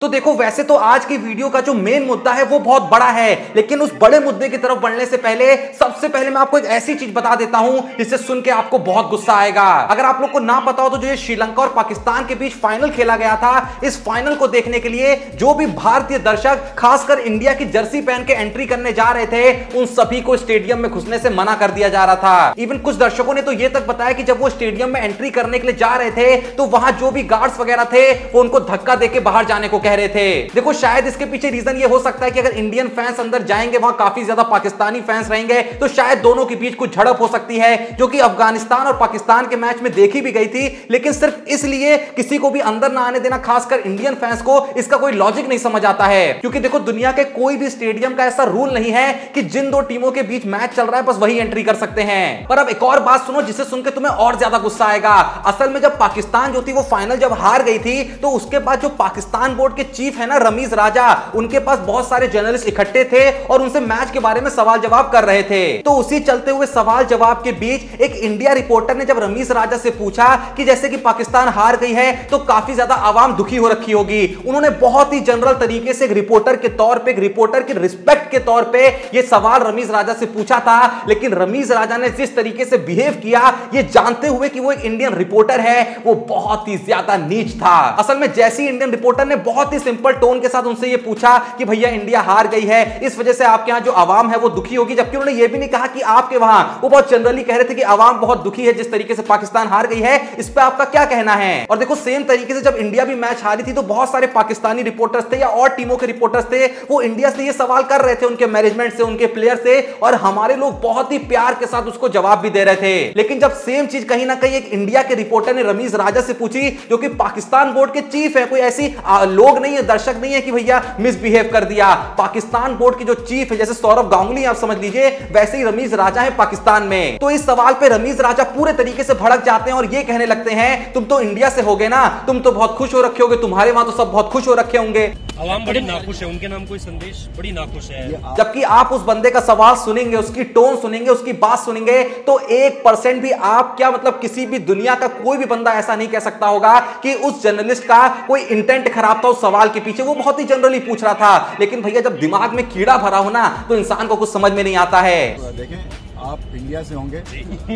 तो देखो, वैसे तो आज की वीडियो का जो मेन मुद्दा है वो बहुत बड़ा है, लेकिन उस बड़े मुद्दे की तरफ बढ़ने से पहले सबसे पहले मैं आपको एक ऐसी चीज बता देता हूं जिससे सुन के आपको बहुत गुस्सा आएगा। अगर आप लोग को ना पता हो तो जो ये श्रीलंका और पाकिस्तान के बीच फाइनल खेला गया था, इस फाइनल को देखने के लिए जो भी भारतीय दर्शक खासकर इंडिया की जर्सी पहन के एंट्री करने जा रहे थे, उन सभी को स्टेडियम में घुसने से मना कर दिया जा रहा था। इवन कुछ दर्शकों ने तो यह तक बताया कि जब वो स्टेडियम में एंट्री करने के लिए जा रहे थे तो वहां जो भी गार्ड्स वगैरह थे वो उनको धक्का देके बाहर जाने को कह रहे थे। देखो, शायद इसके पीछे रीजन ये हो सकता है कि अगर इंडियन फैंस अंदर जाएंगे, वहां काफी ज्यादा पाकिस्तानी फैंस रहेंगे, तो शायद दोनों के बीच कुछ झड़प हो सकती है, जो कि अफगानिस्तान और पाकिस्तान के मैच में देखी भी गई थी। लेकिन सिर्फ इसलिए किसी को भी अंदर ना आने देना, खासकर इंडियन फैंस को, इसका कोई लॉजिक नहीं समझ आता है। क्योंकि देखो, दुनिया के कोई भी स्टेडियम का ऐसा रूल नहीं है कि जिन दो टीमों के बीच मैच चल रहा है बस वही एंट्री कर सकते हैं। पर अब एक और बात सुनो जिसे सुनकर तुम्हें और ज्यादा गुस्सा आएगा। असल में जब पाकिस्तान जो थी वो फाइनल जब हार गई थी, तो उसके बाद जो पाकिस्तान बोर्ड के चीफ है ना, रमीज राजा, उनके पास बहुत सारे जर्नलिस्ट इकट्ठे थे और उनसे मैच के बारे में सवाल जवाब कर रहे थे। तो उसी चलते हुए सवाल जवाब के बीच एक इंडिया रिपोर्टर ने जब रमीज राजा से पूछा कि जैसे कि पाकिस्तान हार गई है तो काफी ज्यादा आवाम दुखी हो रखी होगी, उन्होंने बहुत ही जनरल तरीके से एक रिपोर्टर के तौर पे, एक रिपोर्टर की रिस्पेक्ट के तौर पे ये सवाल रमीज राजा से पूछा था। लेकिन रमीज राजा ने जिस तरीके से बिहेव किया, ये जानते हुए कि वो एक इंडियन रिपोर्टर है, वो बहुत ही ज्यादा नीच था। असल में जैसी इंडियन रिपोर्टर ने बहुत ही सिंपल टोन के साथ उनसे ये पूछा कि भैया इंडिया हार गई है, इस वजह से आपके यहां जो आवाम है वो दुखी होगी, जबकि उन्होंने ये भी नहीं कहा कि आपके वहां, वो बहुत जनरली कह रहे थे कि आवाम बहुत दुखी है जिस तरीके से पाकिस्तान हार गई है, इस पे आपका क्या कहना है। और देखो, सेम तरीके से जब इंडिया भी मैच हारी थी तो बहुत सारे पाकिस्तानी रिपोर्टर्स थे या और टीमों के रिपोर्टर्स थे, वो इंडिया से ये सवाल कर रहे थे, उनके मैनेजमेंट से, उनके प्लेयर से, और हमारे लोग बहुत ही प्यार के साथ उसको जवाब भी दे रहे थे। लेकिन जब सेम चीज कहीं ना कहीं एक इंडिया के रिपोर्टर ने रमीज राजा से पूछी, जो कि पाकिस्तान बोर्ड के चीफ है, कोई ऐसी लोग नहीं है, दर्शक नहीं है कि भैया मिसबिहेव कर दिया, पाकिस्तान बोर्ड के जो चीफ है, जैसे सौरभ गांगुली आप समझ लीजिए, वैसे ही रमीज राजा है पाकिस्तान में। तो इस सवाल पे रमीज राजा पूरे तरीके से भड़क जाते हैं और ये कहने लगते हैं, तुम तो इंडिया से होगे ना, तुम तो बहुत खुश हो रखे होगे, तुम्हारे वहां तो सब बहुत खुश हो रखे होंगे, आवाम बड़ी नाखुश है, उनके नाम कोई संदेश बड़ी नाखुश है। जबकि आप उस बंदे का सवाल सुनेंगे, उसकी टोन सुनेंगे, उसकी बात सुनेंगे, तो 1% भी आप क्या मतलब किसी भी दुनिया का कोई भी बंदा ऐसा नहीं कह सकता होगा कि उस जर्नलिस्ट का कोई इंटेंट खराब था उस सवाल के पीछे, वो बहुत ही जनरली पूछ रहा था। लेकिन भैया जब दिमाग में कीड़ा भरा हो ना, तो इंसान को कुछ समझ में नहीं आता है। देखें, आप इंडिया से होंगे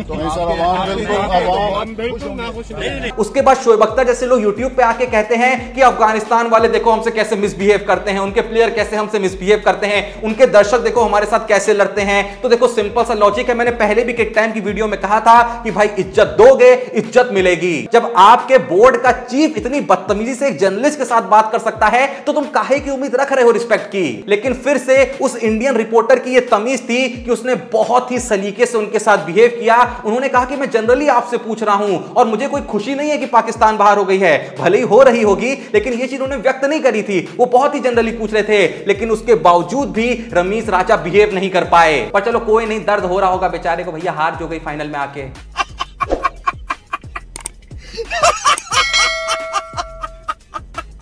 तो उसके बाद शोएब अख्तर जैसे लोग यूट्यूब पे आके कहते हैं कि अफगानिस्तान वाले देखो हमसे कैसे मिसबिहेव करते हैं, उनके प्लेयर कैसे हमसे मिसबिहेव करते हैं, उनके दर्शक देखो हमारे साथ कैसे लड़ते हैं। तो देखो, सिंपल सा लॉजिक है, मैंने पहले भी किक टाइम की वीडियो में कहा था कि भाई इज्जत दोगे इज्जत मिलेगी। जब आपके बोर्ड का चीफ इतनी बदतमीजी से एक जर्नलिस्ट के साथ बात कर सकता है तो तुम काहे की उम्मीद रख रहे हो रिस्पेक्ट की। लेकिन फिर से उस इंडियन रिपोर्टर की यह तमीज थी कि उसने बहुत ही सलीके से उनके साथ बिहेव किया। उन्होंने कहा कि मैं जनरली आपसे पूछ रहा हूं और मुझे कोई खुशी नहीं है कि पाकिस्तान बाहर हो गई है, भले ही हो रही होगी, लेकिन यह चीज उन्होंने व्यक्त नहीं करी थी, वो बहुत ही जनरली पूछ रहे थे। लेकिन उसके बावजूद भी रमीज राजा बिहेव नहीं कर पाए। पर चलो कोई नहीं, दर्द हो रहा होगा बेचारे को, भैया हार जो गई फाइनल में आके।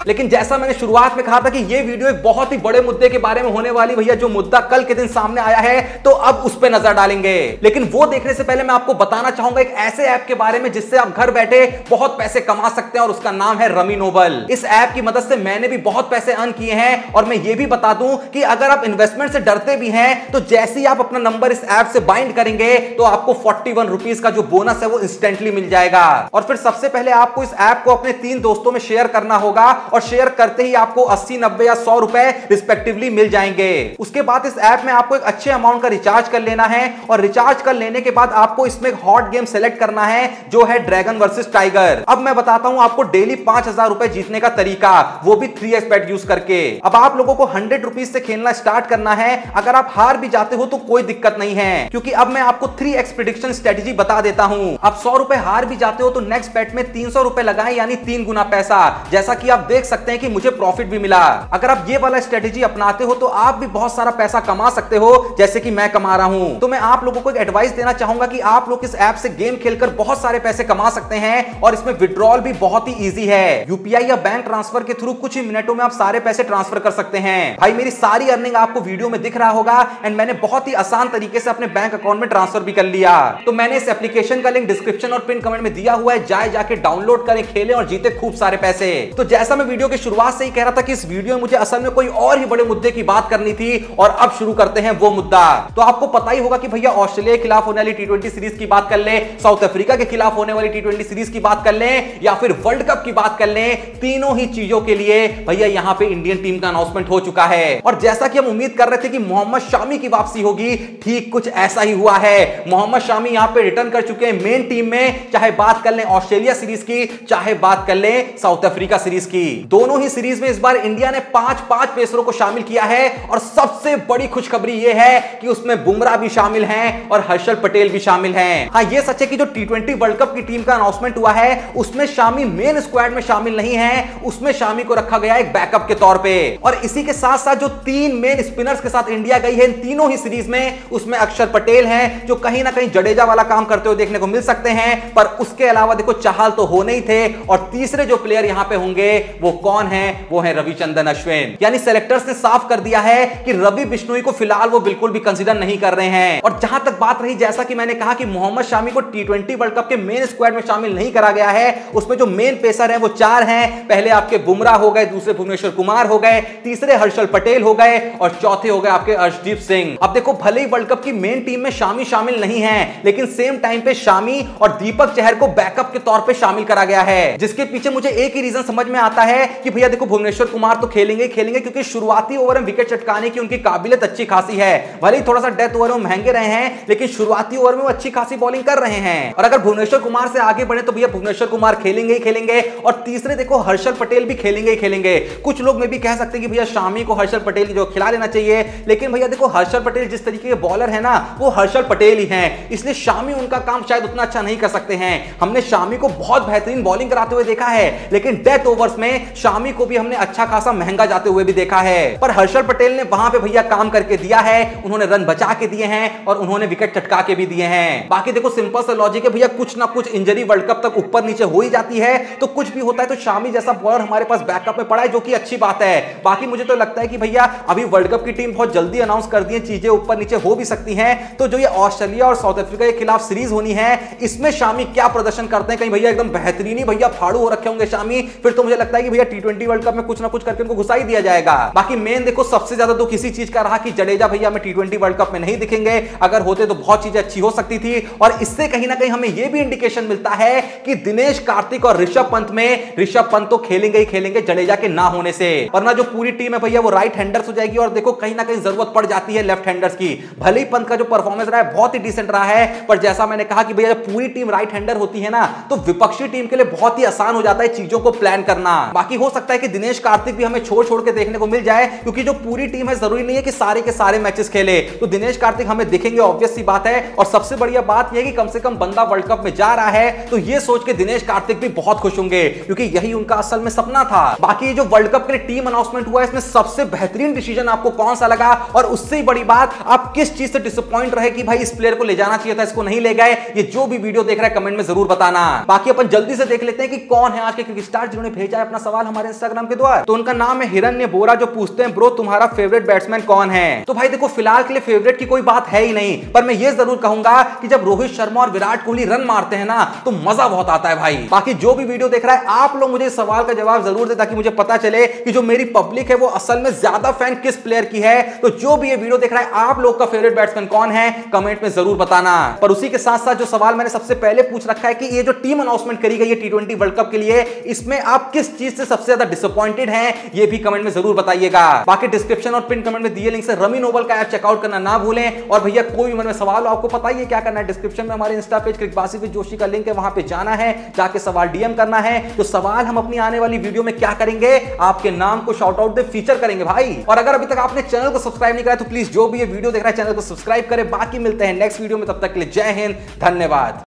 लेकिन जैसा मैंने शुरुआत में कहा था कि यह वीडियो एक बहुत ही बड़े मुद्दे के बारे में होने वाली, भैया जो मुद्दा कल के दिन सामने आया है, तो अब उस पर नजर डालेंगे। लेकिन वो देखने से पहले मैं आपको बताना चाहूंगा एक ऐसे ऐप के बारे में जिससे आप घर बैठे बहुत पैसे कमा सकते हैं, और उसका नाम है रमी नोबल। इस ऐप की मदद से मैंने भी बहुत पैसे अर्न किए हैं, और मैं ये भी बता दूं कि अगर आप इन्वेस्टमेंट से डरते भी हैं तो जैसे ही आप अपना नंबर इस ऐप से बाइंड करेंगे तो आपको 41 रुपीज का जो बोनस है वो इंस्टेंटली मिल जाएगा। और फिर सबसे पहले आपको इस ऐप को अपने 3 दोस्तों में शेयर करना होगा, और शेयर करते ही आपको 80, 90 या 100 रुपए रिस्पेक्टिवली मिल जाएंगे। उसके बाद इस ऐप में आपको एक अच्छे अमाउंट का रिचार्ज कर लेना है, और रिचार्ज कर लेने के बाद आपको इसमें एक हॉट गेम सेलेक्ट करना है जो है ड्रैगन वर्सेस टाइगर। अब मैं बताता हूं आपको डेली 5000 रुपए जीतने का तरीका, वो भी 3x बेट यूज करके। अब आप लोगों को 100 रुपीज से खेलना स्टार्ट करना है। अगर आप हार भी जाते हो तो कोई दिक्कत नहीं है, क्योंकि अब मैं आपको 3x प्रेडिक्शन स्ट्रेटेजी बता देता हूं। अब 100 रुपए हार भी जाते हो तो नेक्स्ट बेट में 300 रुपए लगाएं, यानी 3 गुना पैसा। जैसा कि आप देख सकते हैं कि मुझे प्रॉफिट भी मिला। अगर आप ये वाला स्ट्रेटेजी अपनाते हो तो आप भी बहुत सारा पैसा कमा सकते हो, जैसे कि मैं कमा रहा हूं। तो मैं आप लोगों को एक एडवाइस देना चाहूंगा कि आप लोग इस ऐप से गेम खेलकर बहुत सारे पैसे कमा सकते हैं, और इसमें विड्रॉल भी बहुत ही इजी है। यूपीआई या बैंक ट्रांसफर के थ्रू कुछ ही मिनटों में आप सारे पैसे ट्रांसफर कर सकते हैं। भाई मेरी सारी अर्निंग आपको वीडियो में दिख रहा होगा, एंड मैंने बहुत ही आसान तरीके से अपने बैंक अकाउंट में ट्रांसफर भी कर लिया। तो मैंने इस एप्लीकेशन का लिंक डिस्क्रिप्शन और पिन कमेंट में दिया हुआ है, जाके डाउनलोड करें, खेलें और जीते खूब सारे पैसे। तो जैसा मैं वीडियो की शुरुआत से ही कह रहा था कि इस वीडियो में मुझे असल में कोई और ही बड़े मुद्दे की बात करनी थी और अब शुरू करते हैं वो मुद्दा। तो आपको पता ही होगा कि भैया ऑस्ट्रेलिया के खिलाफ होने वाली टी20 सीरीज की बात कर ले, साउथ अफ्रीका के खिलाफ होने वाली टी20 सीरीज की बात कर ले या फिर वर्ल्ड कप की बात कर ले, तीनों ही चीजों के लिए भैया यहां पे इंडियन टीम का अनाउंसमेंट हो चुका है। और जैसा कि हम उम्मीद कर रहे थे कि मोहम्मद शामी की वापसी होगी, ठीक कुछ ऐसा ही हुआ है। मोहम्मद शामी यहां पे रिटर्न कर चुके हैं मेन टीम में, चाहे बात कर ले ऑस्ट्रेलिया सीरीज की, चाहे बात कर ले साउथ अफ्रीका सीरीज की। दोनों ही सीरीज में इस बार इंडिया ने 5-5 पेसरों को शामिल किया है और सबसे बड़ी खुशखबरी यह है कि उसमें बुमराह भी शामिल हैं और हर्षल पटेल भी शामिल हैं। हां, यह सच है कि जो टी20 वर्ल्ड कप की टीम का अनाउंसमेंट हुआ है उसमें शामी मेन स्क्वाड में शामिल नहीं है, उसमें शामी को रखा गया एक बैकअप के तौर पे। और इसी के साथ साथ जो 3 मेन स्पिनर्स के साथ इंडिया गई है इन तीनों ही सीरीज में, उसमें अक्षर पटेल हैं जो कहीं ना कहीं जडेजा वाला काम करते हुए देखने को मिल सकते हैं, पर उसके अलावा देखो चाहल तो होने ही थे। और तीसरे जो प्लेयर यहां पे होंगे वो कौन है? वो है रविचंद्रन अश्विन। यानी सेलेक्टर्स ने साफ कर दिया है कि रवि बिश्नोई को फिलहाल वो बिल्कुल भी कंसीडर नहीं कर रहे हैं। और जहां तक बात रही, जैसा कि मैंने कहा कि मोहम्मद शामी को टी20 वर्ल्ड कप के मेन स्क्वाड में शामिल नहीं करा गया है, उसमें जो मेन पेसर है वो 4 हैं। पहले आपके बुमराह हो गए, दूसरे भुवनेश्वर कुमार हो गए, तीसरे हर्षल पटेल हो गए और चौथे हो गए आपके अर्शदीप सिंह। अब देखो, भले ही वर्ल्ड कप की मेन टीम में शामी शामिल नहीं है, लेकिन सेम टाइम पे शामी और दीपक चहर को बैकअप के तौर पे शामिल करा गया है, जिसके पीछे मुझे एक ही रीजन समझ में आता है कि भैया देखो भुवनेश्वर कुमार तो खेलेंगे क्योंकि शुरुआती ओवर में विकेट चटकाने की उनकी काबिलियत अच्छी खासी है। भले ही थोड़ा सा डेथ ओवर में महंगे रहे हैं, लेकिन शुरुआती ओवर में वो अच्छी खासी बॉलिंग कर रहे हैं। और अगर भुवनेश्वर कुमार से आगे बढ़े तो भैया भुवनेश्वर कुमार खेलेंगे और तीसरे देखो हर्षल पटेल भी खेलेंगे। कुछ लोग में भी कह सकते हैं कि भैया शामी को हर्षल पटेल जो खिला लेना चाहिए, लेकिन भैया देखो हर्षल पटेल जिस तरीके के बॉलर है ना, वो हर्षल पटेल ही हैं, इसलिए शामी उनका काम शायद उतना अच्छा नहीं कर सकते हैं। हमने शामी को बहुत बेहतरीन बॉलिंग कराते हुए देखा है, लेकिन डेथ ओवर्स में शामी को भी हमने अच्छा खासा महंगा जाते हुए भी देखा है। पर हर्षल पटेल ने वहां पे भैया काम करके दिया है, उन्होंने रन बचा के दिए हैं और उन्होंने विकेट चटका के भी दिए हैं। बाकी देखो सिंपल सा लॉजिक है भैया, कुछ ना कुछ इंजरी वर्ल्ड कप तक ऊपर नीचे हो ही जाती है, तो कुछ भी होता है तो शामी जैसा बॉलर हमारे पास बैकअप में पड़ा है, जो कि अच्छी बात है। बाकी मुझे तो लगता है कि भैया अभी वर्ल्ड कप की टीम बहुत जल्दी अनाउंस कर दी है, चीजें ऊपर नीचे हो भी सकती हैं, तो जो ये ऑस्ट्रेलिया और साउथ अफ्रीका के खिलाफ सीरीज होनी है, इसमें शामी क्या प्रदर्शन करते हैं, कहीं भैया एकदम बेहतरीन ही भैया फाड़ू हो रखे होंगे शामी, फिर तो मुझे लगता है कि भैया टी20 वर्ल्ड कप में कुछ ना कुछ करके उनको घुसा ही दिया जाएगा। बाकी मेन देखो सबसे ज्यादा तो किसी चीज का रहा कि जडेजा भैया हमें टी20 वर्ल्ड कप में नहीं दिखेंगे, अगर होते तो बहुत चीजें अच्छी हो सकती थी। और इससे कहीं ना कहीं हमें यह भी इंडिकेशन मिलता है कि दिनेश कार्तिक और ऋषभ पंत में, ऋषभ पंत तो खेलेंगे ही खेलेंगे जडेजा के ना होने से, वरना जो पूरी टीम है भैया वो राइट हैंडर्स हो जाएगी। और देखो कहीं ना कहीं जरूरत पड़ जाती है लेफ्ट हैंडर्स की। भले ही पंत का जो परफॉर्मेंस रहा है बहुत ही डिसेंट रहा है, पर जैसा मैंने कहा कि भैया जब पूरी टीम राइट हैंडर होती है ना, तो विपक्षी टीम के लिए बहुत ही आसान हो जाता है चीजों को प्लान करना। बाकी हो सकता है कि दिनेश कार्तिक भी हमें छोड़ के देखने को मिल जाए, क्योंकि जो पूरी टीम है जरूरी नहीं है कि सारे के सारे मैचेस खेले, तो दिनेश कार्तिक हमें दिखेंगे, ऑब्वियस सी बात है। और सबसे बढ़िया बात यह कि कम से कम बंदा वर्ल्ड कप में जा रहा है, तो यह सोच के दिनेश कार्तिक भी बहुत खुश होंगे, क्योंकि यही उनका असल में सपना था। बाकी जो वर्ल्ड कप के लिए टीम अनाउंसमेंट हुआ है, इसमें सबसे बेहतरीन डिसीजन आपको कौन सा लगा, और उससे बड़ी बात आप किस चीज से डिसअपॉइंट रहे कि भाई इस प्लेयर को ले जाना चाहिए था, इसको नहीं ले गए, ये जो भी वीडियो देख रहा है कमेंट में जरूर बताना। बाकी अपन जल्दी से देख लेते हैं कि कौन है आज के क्रिकेट स्टार जिन्होंने भेजा है अपना सवाल हमारे इंस्टाग्राम के द्वारा। तो उनका नाम है हिरण्य बोरा, जो पूछते हैं ब्रो तुम्हारा फेवरेट बैट्समैन कौन है। तो भाई देखो फिलहाल के लिए फेवरेट की कोई बात है ही नहीं, पर मैं ये जरूर कहूंगा कि जब रोहित शर्मा और विराट कोहली रन मारते हैं ना, तो मजा बहुत आता है भाई। बाकी जो भी वीडियो देख रहा है आप लोग मुझे इस सवाल का जवाब जरूर दे, ताकि मुझे पता चले कि जो मेरी पब्लिक है वो असल में ज्यादा फैन किस प्लेयर की है। तो जो भी ये वीडियो देख रहा है आप लोग का फेवरेट बैट्समैन कौन है, कमेंट में जरूर बताना। पर उसी के साथ साथ जो सवाल मैंने सबसे पहले पूछ रखा है कि ये जो टीम अनाउंसमेंट करी गई है टी20 वर्ल्ड कप के लिए, इसमें आप किस चीज से सबसे ज्यादा डिसअपॉइंटेड हैं, ये भी कमेंट में जरूर बताइएगा। बाकी डिस्क्रिप्शन और पिन कमेंट में दिए लिंक से रमी नोबल का ऐप चेकआउट करना ना भूलें। और भैया कोई भी मन में सवाल हो, आपको पता ही है क्या करना है, डिस्क्रिप्शन में हमारे Insta page Cricbaazi with Joshi का लिंक है, वहां पे जाना है, जाके सवाल डीएम करना है। तो सवाल हम अपनी आने वाली वीडियो में क्या करेंगे, आपके नाम को शाउट आउट दे फीचर करेंगे भाई। और अगर अभी तक आपने चैनल को सब्सक्राइब नहीं करा तो प्लीज जो भी ये वीडियो देख रहा है चैनल को सब्सक्राइब करें। बाकी मिलते हैं नेक्स्ट वीडियो में, तब तक के लिए जय हिंद, धन्यवाद।